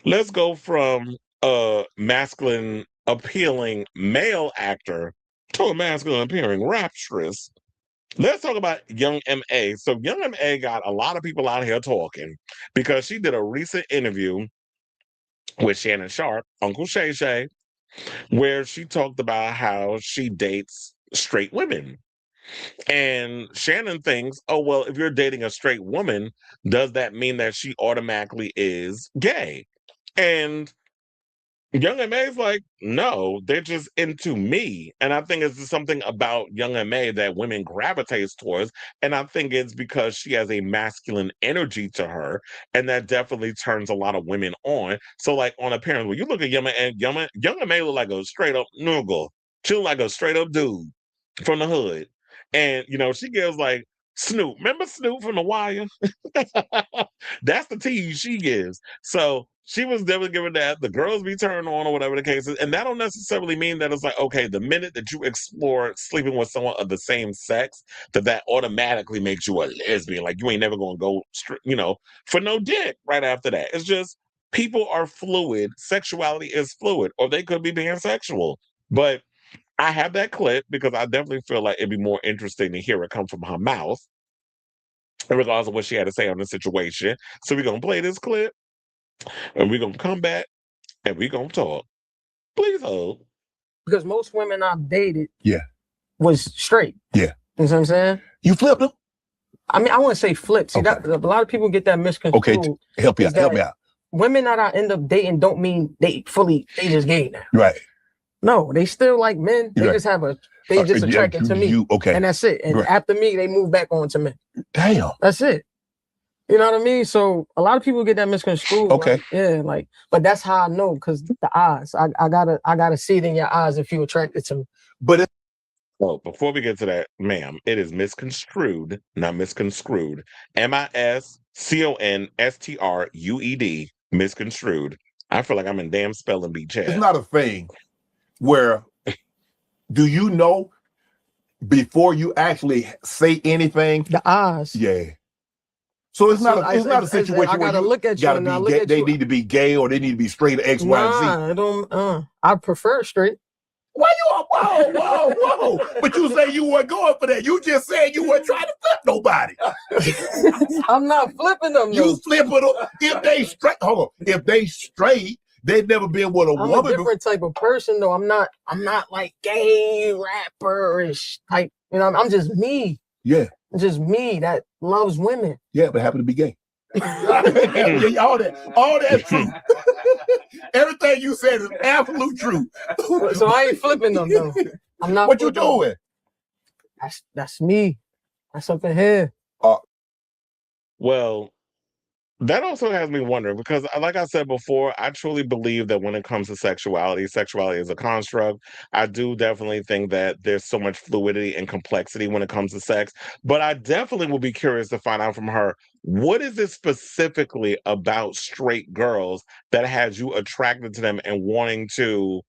Let's go from a masculine appealing male actor to a masculine appealing rapstress. Let's talk about Young M.A. So Young M.A. got a lot of people out here talking because she did a recent interview with Shannon Sharp, Uncle Shay Shay, where she talked about how she dates straight women. And Shannon thinks, oh, well, if you're dating a straight woman, does that mean that she automatically is gay? And Young M.A. is like, no, they're just into me. And I think it's just something about Young M.A. that women gravitates towards. And I think it's because she has a masculine energy to her. And that definitely turns a lot of women on. So, like, on appearance, when you look at Young M.A. look like a straight up nigga. She look like a straight up dude from the hood. And, she gives like Snoop. Remember Snoop from The Wire? That's the tease she gives. So she was definitely giving that. The girls be turned on or whatever the case is. And that don't necessarily mean that it's like, okay, the minute that you explore sleeping with someone of the same sex, that automatically makes you a lesbian. Like you ain't never going to go, for no dick right after that. It's just people are fluid. Sexuality is fluid, or they could be pansexual. But I have that clip because I definitely feel like it'd be more interesting to hear it come from her mouth, regardless of what she had to say on the situation. So we're gonna play this clip and we're gonna come back and we're gonna talk. Please hold. Because most women I've dated Yeah. was straight. Yeah. You know what I'm saying? You flipped them? I mean, I wouldn't say flip. See, Okay. that a lot of people get that misconstrued. Okay, help me out. Women that I end up dating don't mean they just gay now. Right. No, they still like men. They just have they just attracted to me. Okay. And that's it. And after me, they move back on to men. Damn. That's it. You know what I mean? So a lot of people get that misconstrued. Okay. But that's how I know, because the eyes. I gotta see it in your eyes if you're attracted to me. But before we get to that, ma'am, it is misconstrued, not misconstrued. MISCONSTRUED, misconstrued. I feel like I'm in damn spelling bee chat. It's not a thing where do you know before you actually say anything? The eyes. Yeah. So it's not a situation where you gotta be gay. They need to be gay or they need to be straight X, Y, and Z. I don't. I prefer straight. Why you? Whoa! But you say you weren't going for that. You just said you weren't trying to flip nobody. I'm not flipping them. You flipping them if they straight. Hold on. If they straight, they've never been with a woman. I'm a different type of person, though. I'm not like gay rapperish type. I'm just me. Yeah. Just me that loves women. Yeah, but happen to be gay. all that's true. Everything you said is absolute truth. So I ain't flipping them though. I'm not. What you doing? That's me. That's something here. Well, that also has me wondering because, like I said before, I truly believe that when it comes to sexuality is a construct. I do definitely think that there's so much fluidity and complexity when it comes to sex. But I definitely will be curious to find out from her, what is it specifically about straight girls that has you attracted to them and wanting to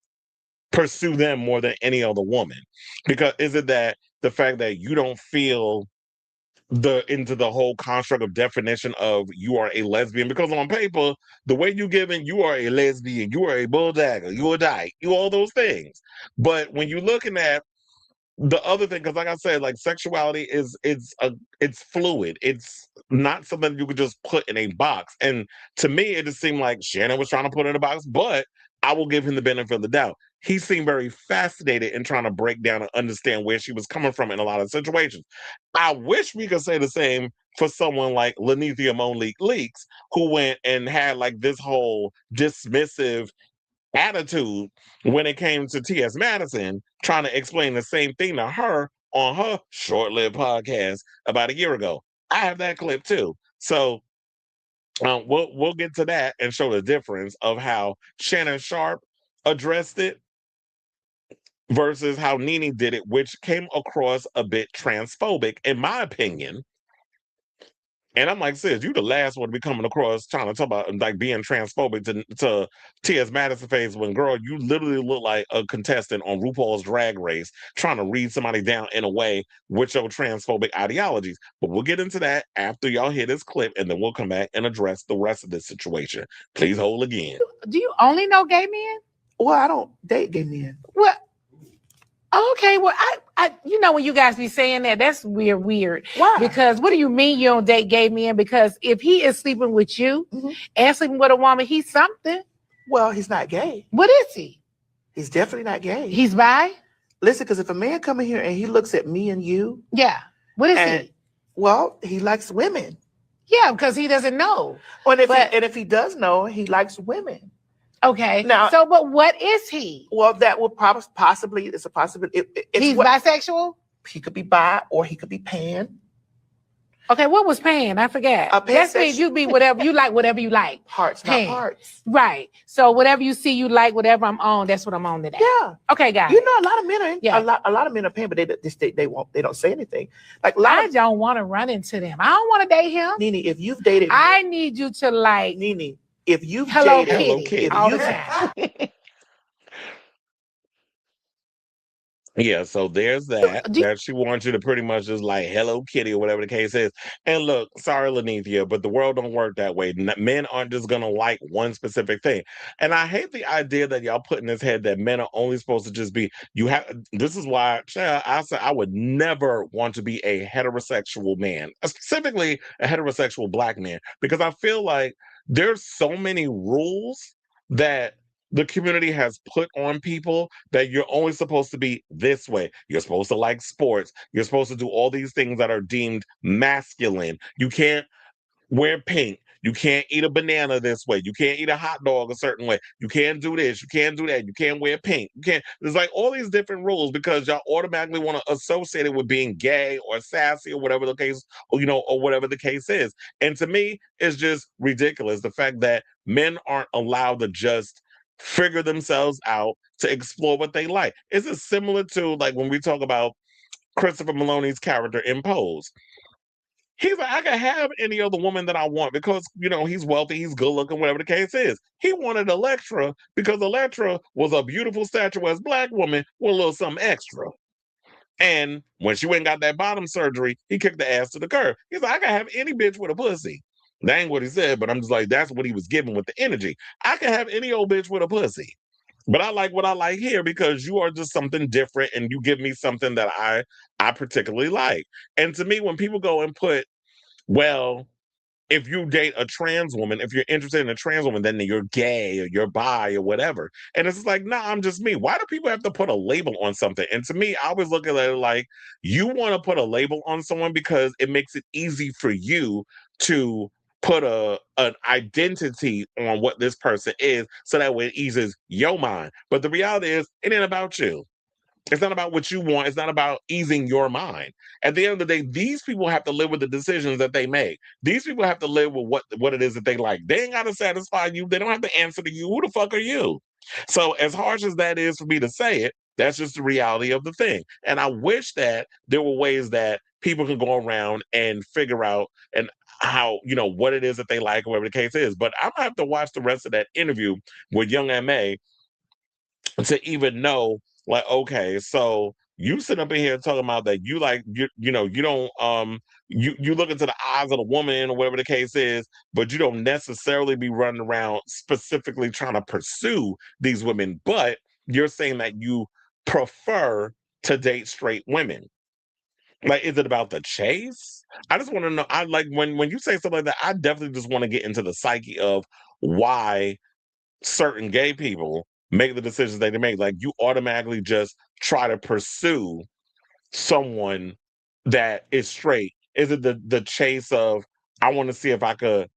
pursue them more than any other woman? Because is it that the fact that you don't feel into the whole construct of definition of you are a lesbian, because on paper the way you given, you are a lesbian, you are a bulldagger, you a dyke, you all those things. But when you're looking at the other thing, because like I said, like sexuality it's fluid. It's not something you could just put in a box. And to me, it just seemed like Shannon was trying to put it in a box, but I will give him the benefit of the doubt. He seemed very fascinated in trying to break down and understand where she was coming from in a lot of situations. I wish we could say the same for someone like Lanithia Monique Leaks, who went and had like this whole dismissive attitude when it came to T.S. Madison, trying to explain the same thing to her on her short-lived podcast about a year ago. I have that clip too. So we'll get to that and show the difference of how Shannon Sharp addressed it versus how Nene did it, which came across a bit transphobic, in my opinion. And I'm like, sis, you the last one to be coming across trying to talk about like being transphobic to T.S. Madison face when, girl, you literally look like a contestant on RuPaul's Drag Race trying to read somebody down in a way with your transphobic ideologies. But we'll get into that after y'all hear this clip, and then we'll come back and address the rest of this situation. Please hold again. Do you only know gay men? Well, I don't date gay men. Well, okay. Well, I when you guys be saying that, that's weird. Why? Because what do you mean you don't date gay men? Because if he is sleeping with you and sleeping with a woman, he's something. Well, he's not gay. What is he? He's definitely not gay. He's bi? Listen, because if a man come in here and he looks at me and you, Yeah. What is he? Well, he likes women. Yeah, because he doesn't know. And if he does know, he likes women. Okay. Now, but what is he? Well, that would possibly, it's a possibility. He's bisexual? He could be bi or he could be pan. Okay, what was pan? I forgot. That means you be whatever you like, whatever you like. Hearts, pan. not parts. Right. So whatever you see you like, whatever I'm on, that's what I'm on today. Yeah. Okay, guys. You know, a lot of men are a lot of men are pan, but they don't say anything. Like I don't want to run into them. I don't want to date him. Nene, if you've dated, I need you to like Nene. If you've Hello dated, Kitty all the time. Yeah, so there's that she wants you to pretty much just like Hello Kitty or whatever the case is. And look, sorry, Lanithia, but the world don't work that way. Men aren't just gonna like one specific thing. And I hate the idea that y'all put in his head that men are only supposed to just be. This is why I said I would never want to be a heterosexual man, specifically a heterosexual black man, because I feel like there's so many rules that the community has put on people that you're only supposed to be this way. You're supposed to like sports. You're supposed to do all these things that are deemed masculine. You can't wear pink. You can't eat a banana this way. You can't eat a hot dog a certain way. You can't do this. You can't do that. You can't wear pink. You can't. There's like all these different rules because y'all automatically want to associate it with being gay or sassy or whatever the case, or whatever the case is. And to me, it's just ridiculous. The fact that men aren't allowed to just figure themselves out to explore what they like. Is it similar to like when we talk about Christopher Maloney's character in Pose? He's like, I can have any other woman that I want because, he's wealthy, he's good looking, whatever the case is. He wanted Elektra because Elektra was a beautiful statuesque black woman with a little something extra. And when she went and got that bottom surgery, he kicked the ass to the curb. He's like, I can have any bitch with a pussy. That ain't what he said, but I'm just like, that's what he was giving with the energy. I can have any old bitch with a pussy. But I like what I like here because you are just something different and you give me something that I particularly like. And to me, when people go and put, well, if you date a trans woman, if you're interested in a trans woman, then you're gay or you're bi or whatever. And it's like, nah, I'm just me. Why do people have to put a label on something? And to me, I always look at it like you want to put a label on someone because it makes it easy for you to put an identity on what this person is so that way it eases your mind. But the reality is, it ain't about you. It's not about what you want. It's not about easing your mind. At the end of the day, these people have to live with the decisions that they make. These people have to live with what it is that they like. They ain't got to satisfy you. They don't have to answer to you. Who the fuck are you? So as harsh as that is for me to say it, that's just the reality of the thing. And I wish that there were ways that people can go around and figure out and how, what it is that they like, or whatever the case is. But I'm gonna have to watch the rest of that interview with Young M.A. to even know, like, okay, so you sit up in here talking about that you like you don't you look into the eyes of the woman or whatever the case is, but you don't necessarily be running around specifically trying to pursue these women, but you're saying that you prefer to date straight women. Like, is it about the chase? I just want to know. I like when you say something like that, I definitely just want to get into the psyche of why certain gay people make the decisions that they make. Like, you automatically just try to pursue someone that is straight. Is it the chase of, I want to see if I could,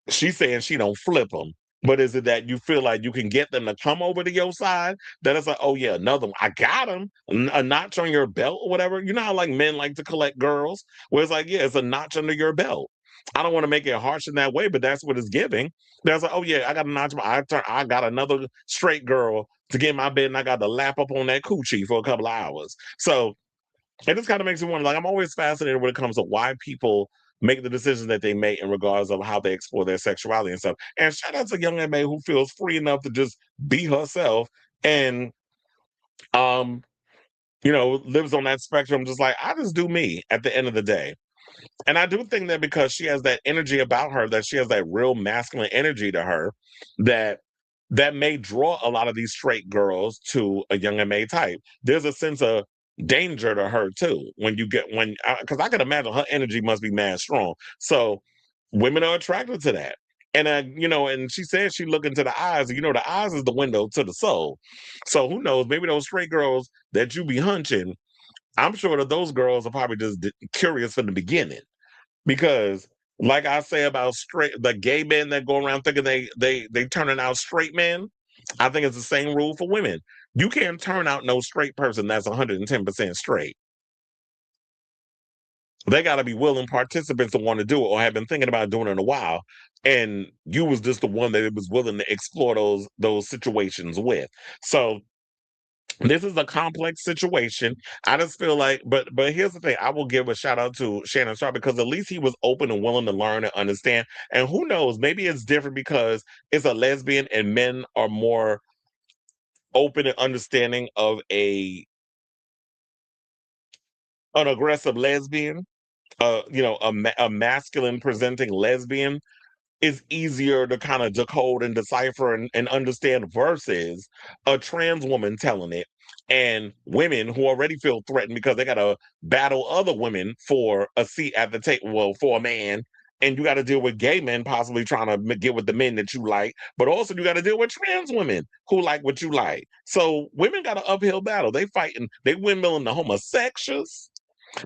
she's saying she don't flip them, but is it that you feel like you can get them to come over to your side? That it's like, oh yeah, another one. I got him. A notch on your belt or whatever. You know how like men like to collect girls? Where it's like, yeah, it's a notch under your belt. I don't want to make it harsh in that way, but that's what it's giving. That's like, oh yeah, I got a notch. I got another straight girl to get in my bed, and I got to lap up on that coochie for a couple of hours. So it just kind of makes me wonder. Like, I'm always fascinated when it comes to why people make the decisions that they make in regards of how they explore their sexuality and stuff. And shout out to young MA who feels free enough to just be herself and lives on that spectrum, just like I just do me at the end of the day. And I do think that because she has that energy about her, that she has that real masculine energy to her, that may draw a lot of these straight girls to a young MA type. There's a sense of danger to her too because I can imagine her energy must be mad strong. So women are attracted to that. And and she says she look into the eyes. The eyes is the window to the soul. So who knows? Maybe those straight girls that you be hunching, I'm sure that those girls are probably just curious from the beginning. Because, like I say about the gay men that go around thinking they turning out straight men, I think it's the same rule for women. You can't turn out no straight person that's 110% straight. They got to be willing participants to want to do it or have been thinking about doing it in a while. And you was just the one that was willing to explore those situations with. So this is a complex situation. I just feel like, but here's the thing. I will give a shout out to Shannon Sharpe because at least he was open and willing to learn and understand. And who knows, maybe it's different because it's a lesbian and men are more open and understanding of an aggressive lesbian, a masculine presenting lesbian is easier to kind of decode and decipher and understand versus a trans woman telling it and women who already feel threatened because they got to battle other women for a seat at the table, well, for a man. And you got to deal with gay men possibly trying to get with the men that you like, but also you got to deal with trans women who like what you like. So women got an uphill battle. They windmilling the homosexuals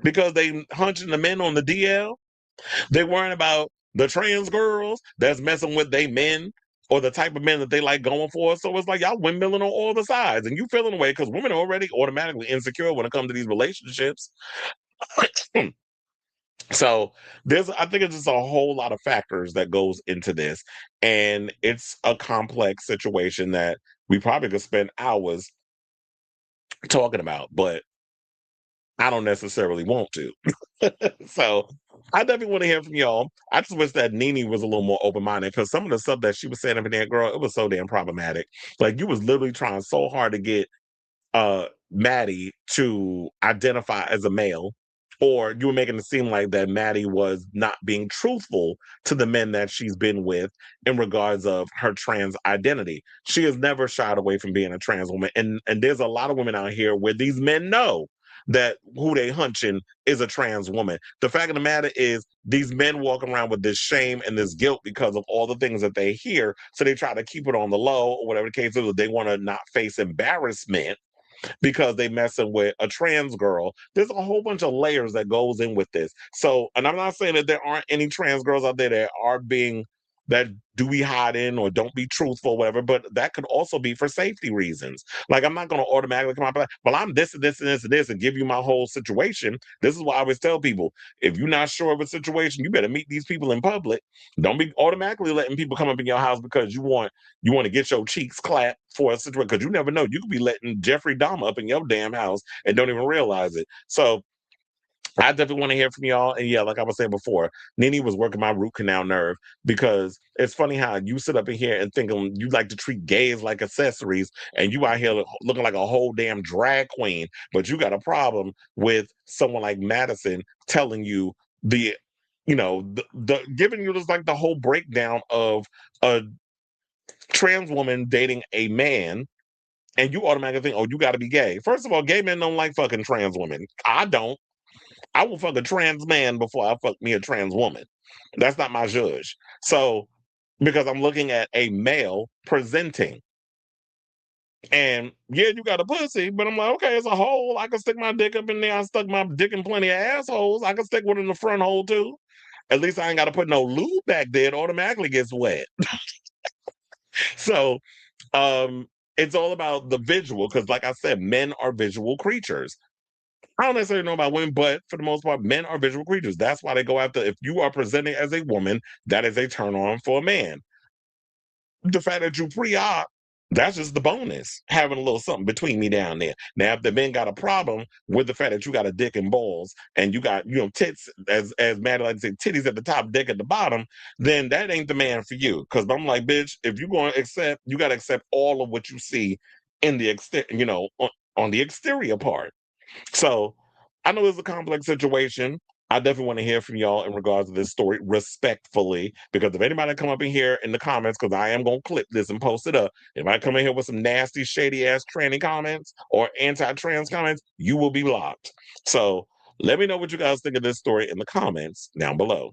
because they hunching the men on the DL. They worrying about the trans girls that's messing with they men or the type of men that they like going for. So it's like y'all windmilling on all the sides and you feeling away because women are already automatically insecure when it comes to these relationships. So I think it's just a whole lot of factors that goes into this. And it's a complex situation that we probably could spend hours talking about, but I don't necessarily want to. So I definitely want to hear from y'all. I just wish that Nene was a little more open-minded because some of the stuff that she was saying up in there, girl, it was so damn problematic. Like you was literally trying so hard to get Maddie to identify as a male, or you were making it seem like that Maddie was not being truthful to the men that she's been with in regards of her trans identity. She has never shied away from being a trans woman. And there's a lot of women out here where these men know that who they hunching is a trans woman. The fact of the matter is these men walk around with this shame and this guilt because of all the things that they hear. So they try to keep it on the low or whatever the case is. They want to not face embarrassment because they messing with a trans girl. There's a whole bunch of layers that goes in with this. So, and I'm not saying that there aren't any trans girls out there that are that do be hiding or don't be truthful, whatever, but that could also be for safety reasons. Like, I'm not going to automatically come out, well, I'm this and this and this and this and give you my whole situation. This is why I always tell people, if you're not sure of a situation, you better meet these people in public. Don't be automatically letting people come up in your house because you want to get your cheeks clapped for a situation, because you never know. You could be letting Jeffrey Dahmer up in your damn house and don't even realize it. So I definitely want to hear from y'all. And yeah, like I was saying before, Nene was working my root canal nerve because it's funny how you sit up in here and think you like to treat gays like accessories and you out here looking like a whole damn drag queen, but you got a problem with someone like Madison telling you the giving you just like the whole breakdown of a trans woman dating a man. And you automatically think, oh, you got to be gay. First of all, gay men don't like fucking trans women. I don't. I will fuck a trans man before I fuck me a trans woman. That's not my judge. So, because I'm looking at a male presenting. And yeah, you got a pussy, but I'm like, okay, it's a hole. I can stick my dick up in there. I stuck my dick in plenty of assholes. I can stick one in the front hole too. At least I ain't got to put no lube back there. It automatically gets wet. So, it's all about the visual because, like I said, men are visual creatures. I don't necessarily know about women, but for the most part, men are visual creatures. That's why they go after, if you are presenting as a woman, that is a turn on for a man. The fact that you pre-op That's just the bonus, having a little something between me down there. Now, if the men got a problem with the fact that you got a dick and balls and you got, tits, as Madeline said, titties at the top, dick at the bottom, then that ain't the man for you. Because I'm like, bitch, if you're going to accept, you got to accept all of what you see in the on the exterior part. So I know it's a complex situation. I definitely want to hear from y'all in regards to this story respectfully, because if anybody come up in here in the comments, because I am going to clip this and post it up, if I come in here with some nasty, shady ass tranny comments or anti-trans comments, you will be blocked. So let me know what you guys think of this story in the comments down below.